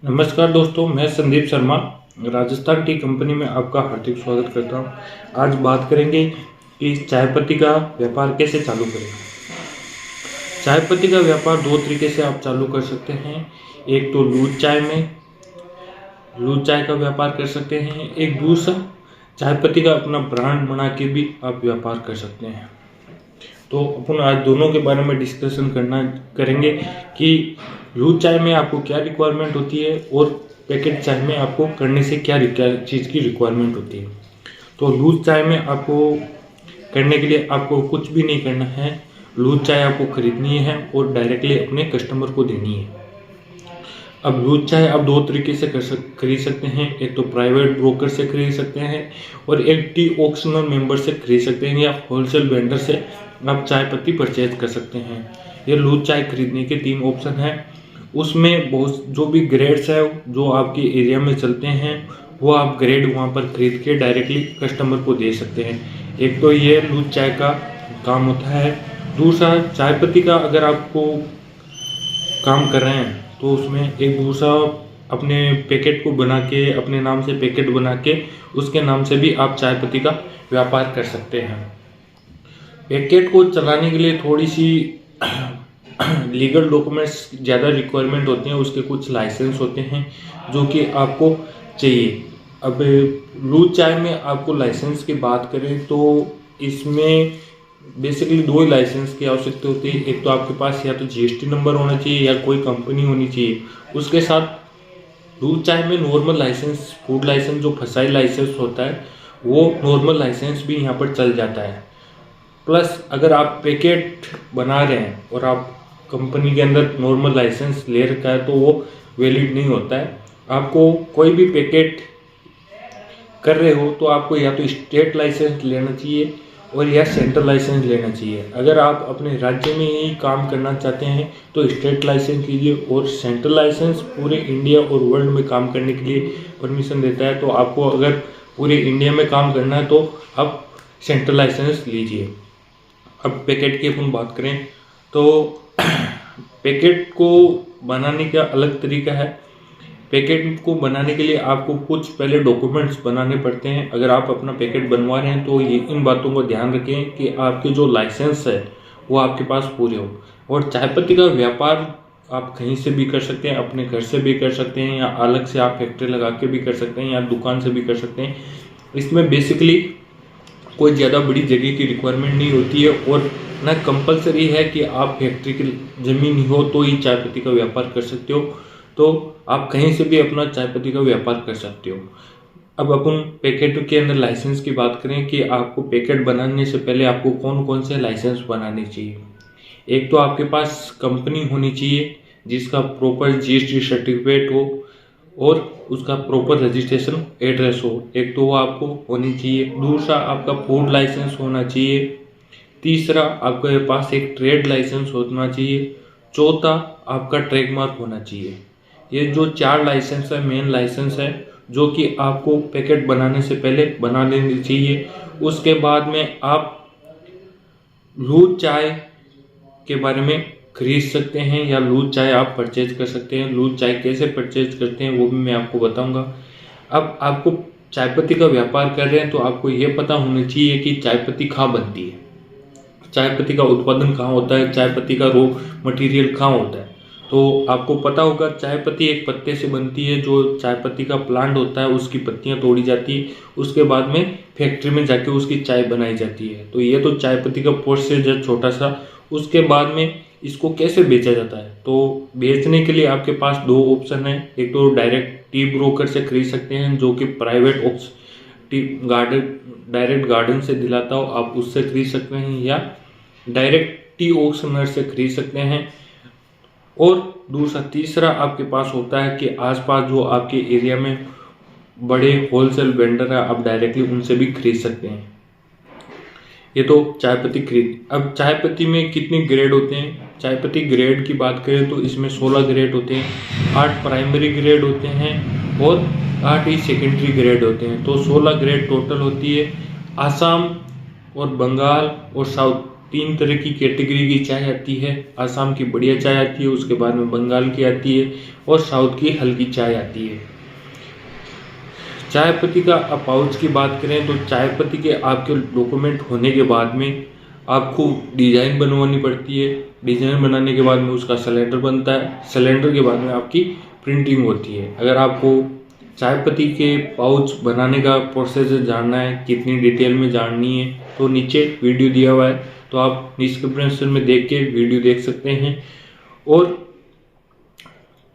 नमस्कार दोस्तों, मैं संदीप शर्मा राजस्थान टी कंपनी में आपका हार्दिक स्वागत करता हूं। आज बात करेंगे कि चाय पत्ती का व्यापार कैसे चालू करें। चाय पत्ती का व्यापार दो तरीके से आप चालू कर सकते हैं। एक तो लूज चाय का व्यापार कर सकते हैं। एक दूसरा चाय पत्ती का अपना ब्रांड बना के भी आप व्यापार कर सकते हैं। तो अपन आज दोनों के बारे में डिस्कशन करेंगे कि लूज चाय में आपको क्या रिक्वायरमेंट होती है और पैकेट चाय में आपको करने से क्या चीज़ की रिक्वायरमेंट होती है। तो लूज चाय में आपको करने के लिए आपको कुछ भी नहीं करना है। लूज चाय आपको खरीदनी है और डायरेक्टली अपने कस्टमर को देनी है। अब लूज चाय आप दो तरीके से खरीद सकते हैं। एक तो प्राइवेट ब्रोकर से खरीद सकते हैं और एक टी ऑक्शनर मेंबर से खरीद सकते हैं, या होलसेल वेंडर से आप चाय पत्ती परचेज कर सकते हैं। ये लूज चाय खरीदने के तीन ऑप्शन हैं। उसमें बहुत जो भी ग्रेड्स है जो आपके एरिया में चलते हैं वो आप ग्रेड वहाँ पर खरीद के डायरेक्टली कस्टमर को दे सकते हैं। एक तो ये लूज चाय का काम होता है। दूसरा, चाय पत्ती का अगर आपको काम कर रहे हैं तो उसमें एक दूसरा अपने पैकेट को बना के, अपने नाम से पैकेट बना के उसके नाम से भी आप चाय पत्ती का व्यापार कर सकते हैं। पैकेट को चलाने के लिए थोड़ी सी लीगल डॉक्यूमेंट्स ज़्यादा रिक्वायरमेंट होते हैं। उसके कुछ लाइसेंस होते हैं जो कि आपको चाहिए। अब लूज चाय में आपको लाइसेंस की बात करें तो इसमें बेसिकली दो ही लाइसेंस की आवश्यकता होती है। एक तो आपके पास या तो जीएसटी नंबर होना चाहिए या कोई कंपनी होनी चाहिए। उसके साथ लूज चाय में नॉर्मल लाइसेंस, फूड लाइसेंस जो फसाई लाइसेंस होता है वो नॉर्मल लाइसेंस भी यहाँ पर चल जाता है। प्लस अगर आप पैकेट बना रहे हैं और आप कंपनी के अंदर नॉर्मल लाइसेंस ले रखा है तो वो वैलिड नहीं होता है। आपको कोई भी पैकेट कर रहे हो तो आपको या तो स्टेट लाइसेंस लेना चाहिए और या सेंट्रल लाइसेंस लेना चाहिए। अगर आप अपने राज्य में ही काम करना चाहते हैं तो स्टेट लाइसेंस लीजिए, और सेंट्रल लाइसेंस पूरे इंडिया और वर्ल्ड में काम करने के लिए परमिशन देता है। तो आपको अगर पूरे इंडिया में काम करना है तो आप सेंट्रल लाइसेंस लीजिए। अब पैकेट की अपन बात करें तो पैकेट को बनाने का अलग तरीका है। पैकेट को बनाने के लिए आपको कुछ पहले डॉक्यूमेंट्स बनाने पड़ते हैं। अगर आप अपना पैकेट बनवा रहे हैं तो ये इन बातों को ध्यान रखें कि आपके जो लाइसेंस है वो आपके पास पूरे हो। और चाय पत्ती का व्यापार आप कहीं से भी कर सकते हैं, अपने घर से भी कर सकते हैं, या अलग से आप फैक्ट्री लगा के भी कर सकते हैं, या दुकान से भी कर सकते हैं। इसमें बेसिकली कोई ज़्यादा बड़ी जगह की रिक्वायरमेंट नहीं होती है और ना कंपलसरी है कि आप फैक्ट्री की ज़मीन ही हो तो ही चाय पत्ती का व्यापार कर सकते हो। तो आप कहीं से भी अपना चाय पत्ती का व्यापार कर सकते हो। अब अपन पैकेट के अंदर लाइसेंस की बात करें कि आपको पैकेट बनाने से पहले आपको कौन कौन से लाइसेंस बनाने चाहिए। एक तो आपके पास कंपनी होनी चाहिए जिसका प्रॉपर जीएसटी सर्टिफिकेट हो और उसका प्रॉपर रजिस्ट्रेशन एड्रेस हो। एक तो वो आपको होनी चाहिए। दूसरा, आपका फूड लाइसेंस होना चाहिए। तीसरा, आपके पास एक ट्रेड लाइसेंस होना चाहिए। चौथा, आपका ट्रेडमार्क होना चाहिए। ये जो चार लाइसेंस है, मेन लाइसेंस है जो कि आपको पैकेट बनाने से पहले बना लेनी चाहिए। उसके बाद में आप लूज चाय के बारे में खरीद सकते हैं या लूज चाय आप परचेज कर सकते हैं। लूज चाय कैसे परचेज करते हैं वो भी मैं आपको बताऊंगा। अब आपको चाय पत्ती का व्यापार कर रहे हैं तो आपको ये पता होना चाहिए कि चाय पत्ती कहाँ बनती है, चाय पत्ती का उत्पादन कहाँ होता है, चाय पत्ती का रॉ मटेरियल कहाँ होता है। तो आपको पता होगा चाय पत्ती एक पत्ते से बनती है। जो चाय पत्ती का प्लांट होता है उसकी पत्तियां तोड़ी जाती है, उसके बाद में फैक्ट्री में जाके उसकी चाय बनाई जाती है। तो ये तो चाय पत्ती का प्रोसेस है छोटा सा। उसके बाद में इसको कैसे बेचा जाता है, तो बेचने के लिए आपके पास दो ऑप्शन है। एक तो डायरेक्ट टी ब्रोकर से खरीद सकते हैं जो कि private tea garden direct garden से दिलाता हो, आप उससे खरीद सकते हैं, या डायरेक्ट टी ऑक्शनर से खरीद सकते हैं। और दूसरा, तीसरा आपके पास होता है कि आसपास जो आपके एरिया में बड़े होलसेल वेंडर है आप डायरेक्टली उनसे भी खरीद सकते हैं। ये तो चाय पत्ती खरीद। अब चाय पत्ती में कितने ग्रेड होते हैं। चाय पत्ती ग्रेड की बात करें तो इसमें 16 ग्रेड होते हैं। 8 प्राइमरी ग्रेड होते हैं और 8 ही सेकेंडरी ग्रेड होते हैं। तो 16 ग्रेड टोटल होती है। आसाम और बंगाल और साउथ 3 तरह की कैटेगरी की चाय आती है। आसाम की बढ़िया चाय आती है, उसके बाद में बंगाल की आती है और साउथ की हल्की चाय आती है। चाय पत्ती का पाउच की बात करें तो चाय पत्ती के आपके डॉक्यूमेंट होने के बाद में आपको डिज़ाइन बनवानी पड़ती है। डिज़ाइन बनाने के बाद में उसका सिलेंडर बनता है। सिलेंडर के बाद में आपकी प्रिंटिंग होती है। अगर आपको चाय पत्ती के पाउच बनाने का प्रोसेस जानना है, कितनी डिटेल में जाननी है, तो नीचे वीडियो दिया हुआ है, तो आप डिस्क्रिप्शन में देख के वीडियो देख सकते हैं। और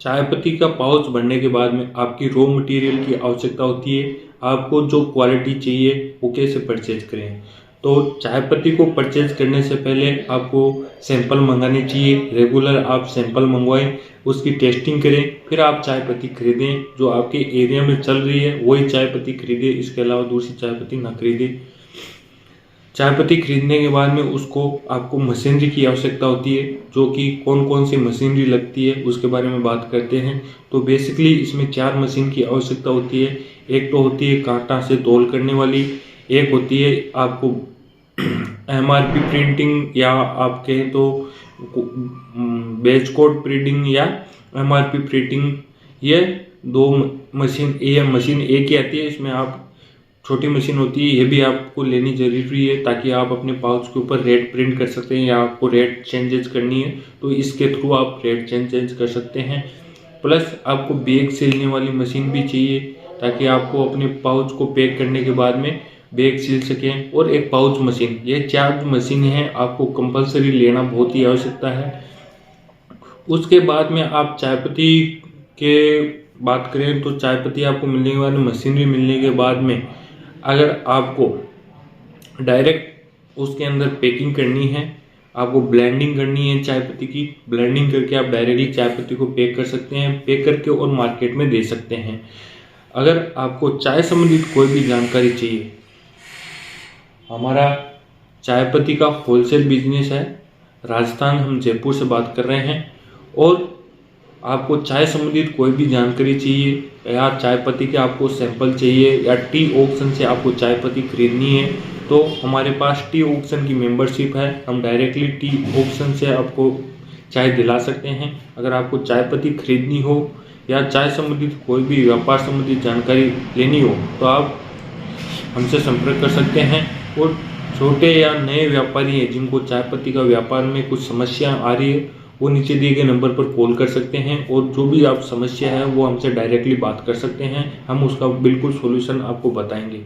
चाय पत्ती का पाउच बनने के बाद में आपकी रॉ मटेरियल की आवश्यकता होती है। आपको जो क्वालिटी चाहिए वो कैसे परचेज करें, तो चाय पत्ती को परचेज करने से पहले आपको सैंपल मंगाने चाहिए। रेगुलर आप सैंपल मंगवाएं, उसकी टेस्टिंग करें, फिर आप चाय पत्ती खरीदें। जो आपके एरिया में चल रही है वही चाय पत्ती खरीदें, इसके अलावा दूसरी चाय पत्ती ना खरीदें। चाय पत्ती खरीदने के बाद में उसको आपको मशीनरी की आवश्यकता होती है। जो कि कौन कौन सी मशीनरी लगती है उसके बारे में बात करते हैं। तो बेसिकली इसमें 4 मशीन की आवश्यकता होती है। एक तो होती है कांटा से तौल करने वाली, एक होती है आपको MRP प्रिंटिंग या आप कहें तो बेच कोड प्रिंटिंग या MRP प्रिंटिंग, ये 2 मशीन, ये मशीन एक ही आती है। इसमें आप छोटी मशीन होती है, ये भी आपको लेनी जरूरी है ताकि आप अपने पाउच के ऊपर रेट प्रिंट कर सकते हैं या आपको रेट चेंजेस करनी है तो इसके थ्रू आप रेट चेंज कर सकते हैं। प्लस आपको बैग सिलने वाली मशीन भी चाहिए ताकि आपको अपने पाउच को पैक करने के बाद में बैग सिल सकें, और एक पाउच मशीन। ये 4 मशीन हैं, आपको कंपलसरी लेना बहुत ही आवश्यकता है। उसके बाद में आप चाय पत्ती के बात करें तो चाय पत्ती आपको मिलने के बाद, मशीनरी मिलने के बाद में अगर आपको डायरेक्ट उसके अंदर पैकिंग करनी है, आपको ब्लेंडिंग करनी है चाय पत्ती की, ब्लेंडिंग करके आप डायरेक्टली चाय पत्ती को पैक कर सकते हैं, पैक करके और मार्केट में दे सकते हैं। अगर आपको चाय संबंधित कोई भी जानकारी चाहिए, हमारा चाय पत्ती का होलसेल बिजनेस है। राजस्थान, हम जयपुर से बात कर रहे हैं। और आपको चाय संबंधित कोई भी जानकारी चाहिए या चाय पत्ती के आपको सैंपल चाहिए या टी ऑक्शन से आपको चाय पत्ती खरीदनी है, तो हमारे पास टी ऑक्शन की मेंबरशिप है। हम डायरेक्टली टी ऑक्शन से आपको चाय दिला सकते हैं। अगर आपको चाय पत्ती खरीदनी हो या चाय संबंधित कोई भी व्यापार संबंधित जानकारी लेनी हो तो आप हमसे संपर्क कर सकते हैं। और छोटे या नए व्यापारी हैं जिनको चाय पत्ती का व्यापार में कुछ समस्या आ रही है, वो नीचे दिए गए नंबर पर कॉल कर सकते हैं और जो भी आप समस्या है वो हमसे डायरेक्टली बात कर सकते हैं। हम उसका बिल्कुल सॉल्यूशन आपको बताएंगे।